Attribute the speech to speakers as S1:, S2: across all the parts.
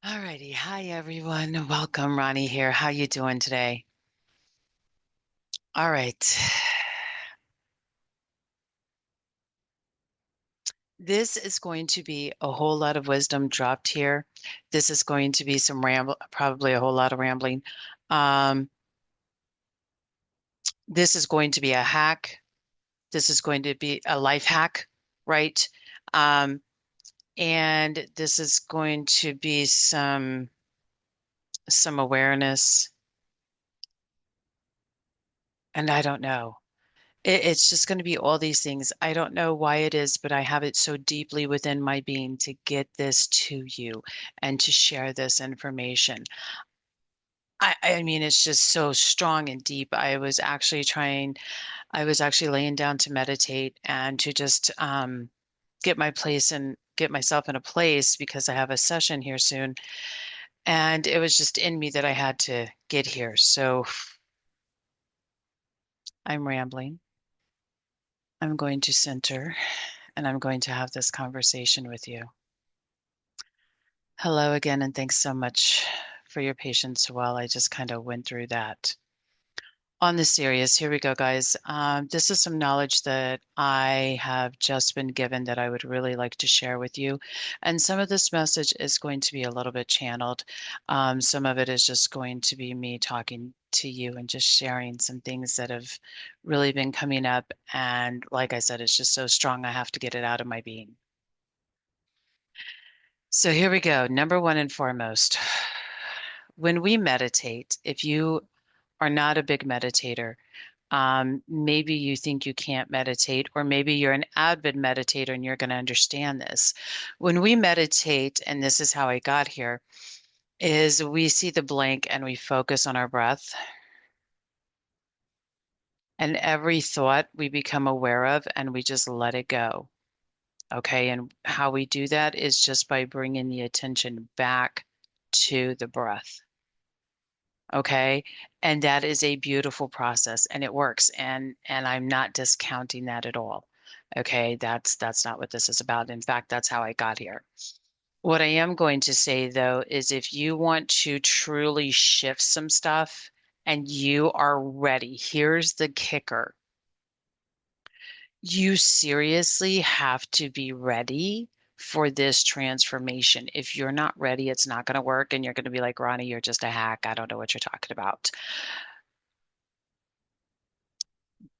S1: Alrighty. Hi, everyone. Welcome. Ronnie here. How you doing today? All right. This is going to be a whole lot of wisdom dropped here. This is going to be some ramble, probably a whole lot of rambling. Um, this is going to be a hack. This is going to be a life hack, right? Um, and this is going to be some awareness. And I don't know. It's just going to be all these things. I don't know why it is, but I have it so deeply within my being to get this to you and to share this information. I mean, it's just so strong and deep. I was actually laying down to meditate and to just get my place and get myself in a place because I have a session here soon. And it was just in me that I had to get here. So I'm rambling. I'm going to center and I'm going to have this conversation with you. Hello again, and thanks so much for your patience while I just kind of went through that. On the serious, here we go, guys. This is some knowledge that I have just been given that I would really like to share with you. And some of this message is going to be a little bit channeled. Some of it is just going to be me talking to you and just sharing some things that have really been coming up. And like I said, it's just so strong, I have to get it out of my being. So here we go. Number one and foremost, when we meditate, if you are not a big meditator, maybe you think you can't meditate, or maybe you're an avid meditator and you're going to understand this. When we meditate, and this is how I got here, is we see the blank and we focus on our breath. And every thought we become aware of and we just let it go. Okay. And how we do that is just by bringing the attention back to the breath. Okay. And that is a beautiful process and it works. And I'm not discounting that at all. Okay. That's not what this is about. In fact, that's how I got here. What I am going to say though is if you want to truly shift some stuff and you are ready, here's the kicker. You seriously have to be ready for this transformation. If you're not ready, it's not going to work. And you're going to be like, Ronnie, you're just a hack. I don't know what you're talking about.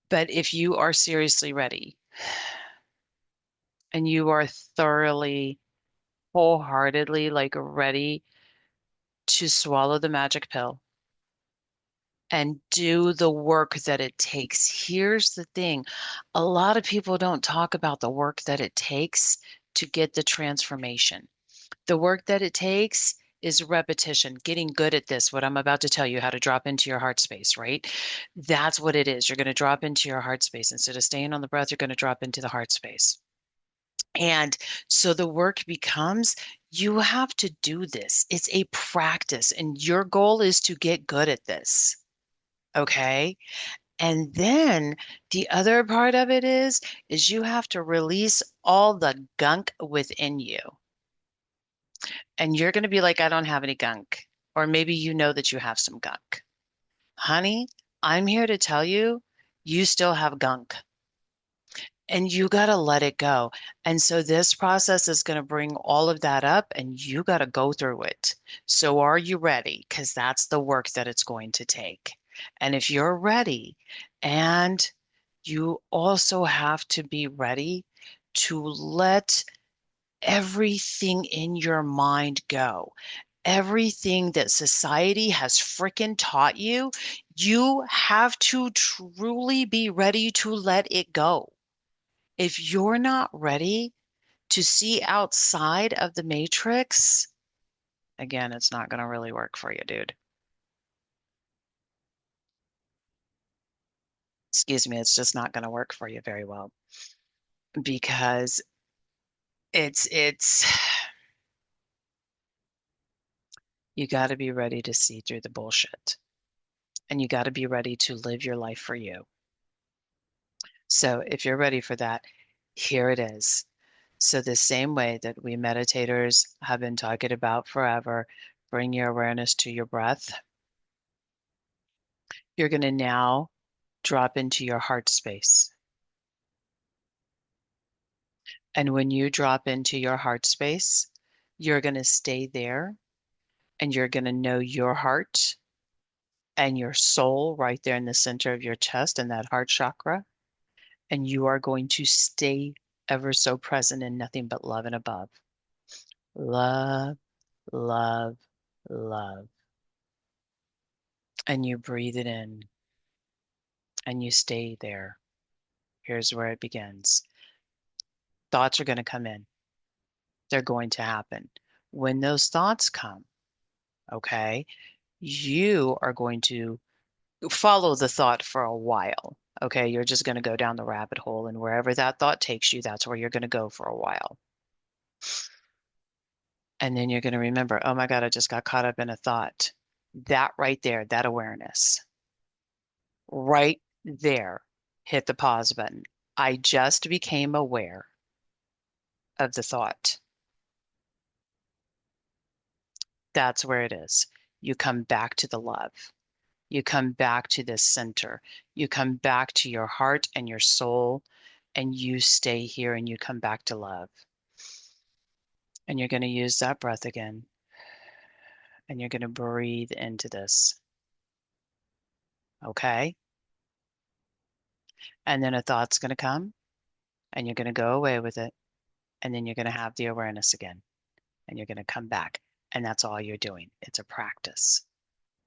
S1: But if you are seriously ready and you are thoroughly, wholeheartedly like ready to swallow the magic pill and do the work that it takes, here's the thing. A lot of people don't talk about the work that it takes to get the transformation. The work that it takes is repetition, getting good at this, what I'm about to tell you, how to drop into your heart space, right? That's what it is. You're going to drop into your heart space. Instead of staying on the breath, you're going to drop into the heart space. And so the work becomes you have to do this. It's a practice, and your goal is to get good at this. Okay. And then the other part of it is you have to release all the gunk within you. And you're going to be like, I don't have any gunk. Or maybe you know that you have some gunk. Honey, I'm here to tell you, you still have gunk and you got to let it go. And so this process is going to bring all of that up and you got to go through it. So are you ready? Because that's the work that it's going to take. And if you're ready, and you also have to be ready to let everything in your mind go. Everything that society has freaking taught you, you have to truly be ready to let it go. If you're not ready to see outside of the matrix, again, it's not going to really work for you, dude. Excuse me, it's just not going to work for you very well because it's you got to be ready to see through the bullshit and you got to be ready to live your life for you. So if you're ready for that, here it is. So the same way that we meditators have been talking about forever, bring your awareness to your breath. You're going to now drop into your heart space. And when you drop into your heart space, you're going to stay there and you're going to know your heart and your soul right there in the center of your chest and that heart chakra. And you are going to stay ever so present in nothing but love and above. Love, love, love. And you breathe it in and you stay there. Here's where it begins. Thoughts are going to come in. They're going to happen. When those thoughts come, okay, you are going to follow the thought for a while. Okay, you're just going to go down the rabbit hole, and wherever that thought takes you, that's where you're going to go for a while. And then you're going to remember, oh my God, I just got caught up in a thought. That right there, that awareness, right there, hit the pause button. I just became aware of the thought. That's where it is. You come back to the love. You come back to this center. You come back to your heart and your soul, and you stay here and you come back to love. And you're going to use that breath again. And you're going to breathe into this. Okay? And then a thought's going to come and you're going to go away with it. And then you're going to have the awareness again and you're going to come back. And that's all you're doing. It's a practice.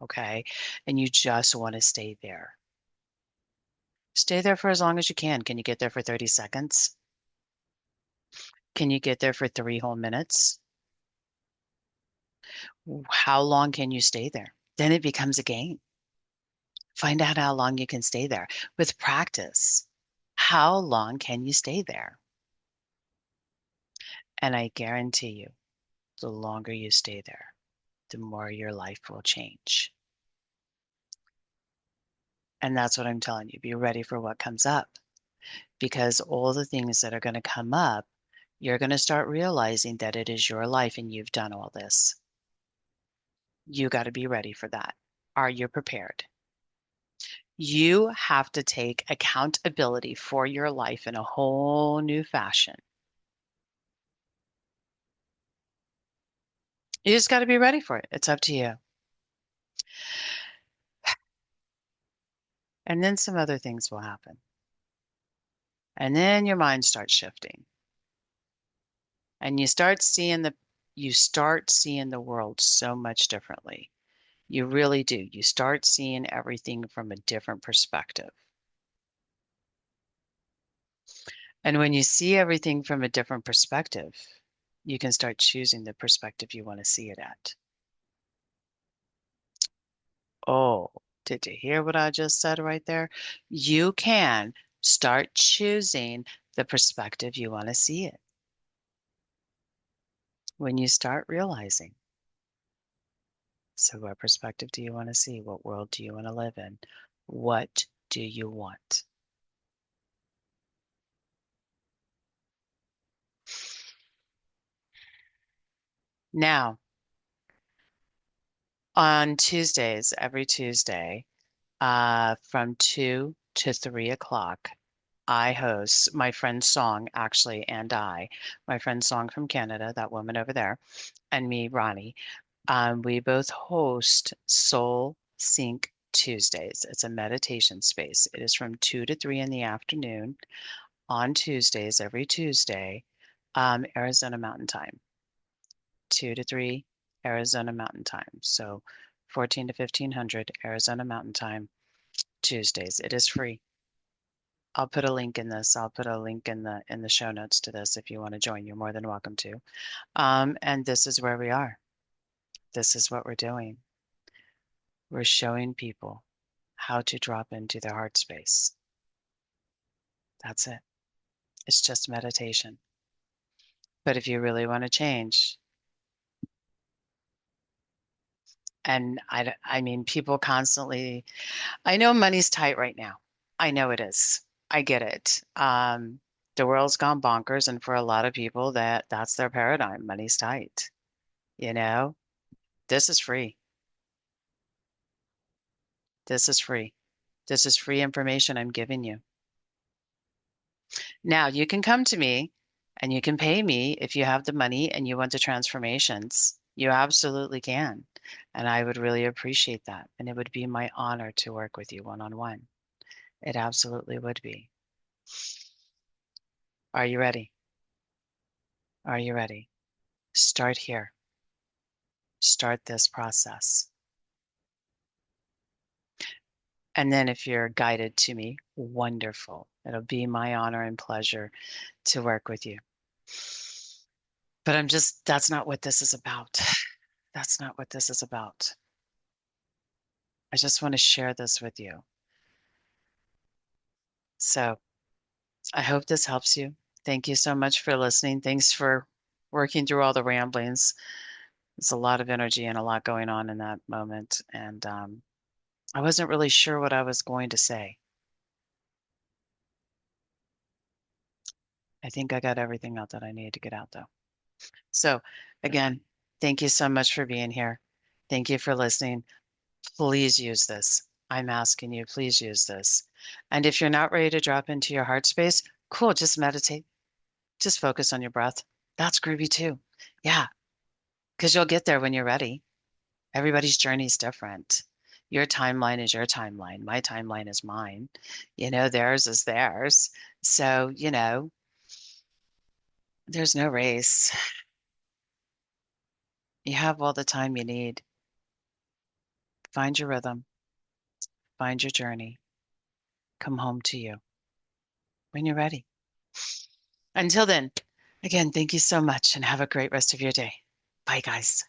S1: Okay? And you just want to stay there. Stay there for as long as you can. Can you get there for 30 seconds? Can you get there for 3 whole minutes? How long can you stay there? Then it becomes a game. Find out how long you can stay there. With practice, how long can you stay there? And I guarantee you, the longer you stay there, the more your life will change. And that's what I'm telling you. Be ready for what comes up because all the things that are going to come up, you're going to start realizing that it is your life and you've done all this. You got to be ready for that. Are you prepared? You have to take accountability for your life in a whole new fashion. You just got to be ready for it. It's up to you. And then some other things will happen. And then your mind starts shifting. And you start seeing the world so much differently. You really do. You start seeing everything from a different perspective. And when you see everything from a different perspective, you can start choosing the perspective you want to see it at. Oh, did you hear what I just said right there? You can start choosing the perspective you want to see it when you start realizing. So, what perspective do you want to see? What world do you want to live in? What do you want? Now, on Tuesdays, every Tuesday, from 2 to 3 o'clock, I host my friend Song, actually, and my friend Song from Canada, that woman over there, and me, Ronnie. We both host Soul Sync Tuesdays. It's a meditation space. It is from 2 to 3 in the afternoon on Tuesdays, every Tuesday, Arizona Mountain Time, 2 to 3 Arizona Mountain Time. So 14 to 1500 Arizona Mountain Time, Tuesdays. It is free. I'll put a link in this. I'll put a link in the show notes to this if you want to join. You're more than welcome to. And this is where we are. This is what we're doing. We're showing people how to drop into their heart space. That's it. It's just meditation. But if you really want to change, and I mean, people constantly, I know money's tight right now. I know it is. I get it. The world's gone bonkers, and for a lot of people, that's their paradigm. Money's tight. You know, this is free. This is free. This is free information I'm giving you. Now, you can come to me and you can pay me if you have the money and you want the transformations. You absolutely can. And I would really appreciate that. And it would be my honor to work with you one on one. It absolutely would be. Are you ready? Are you ready? Start here. Start this process. And then if you're guided to me, wonderful. It'll be my honor and pleasure to work with you. But that's not what this is about. That's not what this is about. I just want to share this with you. So I hope this helps you. Thank you so much for listening. Thanks for working through all the ramblings. There's a lot of energy and a lot going on in that moment. And I wasn't really sure what I was going to say. I think I got everything out that I needed to get out, though. So, again, thank you so much for being here. Thank you for listening. Please use this. I'm asking you, please use this. And if you're not ready to drop into your heart space, cool, just meditate. Just focus on your breath. That's groovy too. Yeah, because you'll get there when you're ready. Everybody's journey is different. Your timeline is your timeline. My timeline is mine. Theirs is theirs. So, there's no race. You have all the time you need. Find your rhythm, find your journey, come home to you when you're ready. Until then, again, thank you so much and have a great rest of your day. Bye, guys.